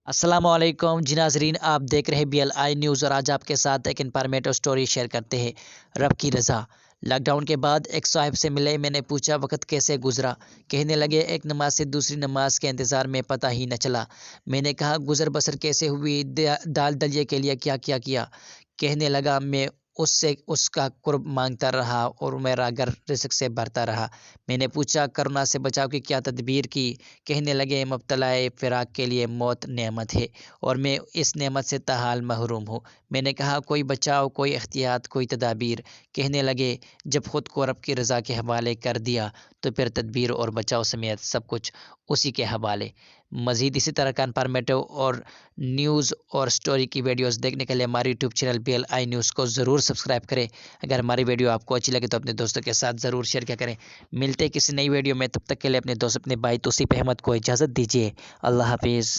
अस्सलाम वालेकुम जी नाज़रीन, आप देख रहे हैं BLI न्यूज़ और आज आपके साथ एक इन्फॉर्मेटिव स्टोरी शेयर करते हैं। रब की रज़ा। लॉकडाउन के बाद एक साहिब से मिले, मैंने पूछा वक्त कैसे गुजरा। कहने लगे एक नमाज से दूसरी नमाज के इंतज़ार में पता ही न चला। मैंने कहा गुजर बसर कैसे हुई, दाल दलिए के लिए क्या क्या किया। कहने लगा मैं उससे उसका कुर्ब मांगता रहा और मेरा घर रिज़्क से भरता रहा। मैंने पूछा कोरोना से बचाव की क्या तदबीर की। कहने लगे मुब्तलाए फ़िराक के लिए मौत नेमत है और मैं इस नेमत से ताहाल महरूम हूँ। मैंने कहा कोई बचाव, कोई एहतियात, कोई तदाबीर। कहने लगे जब ख़ुद को रब की रज़ा के हवाले कर दिया तो फिर तदबीर और बचाव समेत सब कुछ उसी के हवाले। मज़ीद इसी तरह का इन्फॉर्मेटिव और न्यूज़ और स्टोरी की वीडियोस देखने के लिए हमारे यूट्यूब चैनल BLI न्यूज़ को ज़रूर सब्सक्राइब करें। अगर हमारी वीडियो आपको अच्छी लगे तो अपने दोस्तों के साथ ज़रूर शेयर किया करें। मिलते हैं किसी नई वीडियो में, तब तक के लिए अपने दोस्त अपने भाई तौसीफ अहमद को इजाज़त दीजिए। अल्लाह हाफिज़।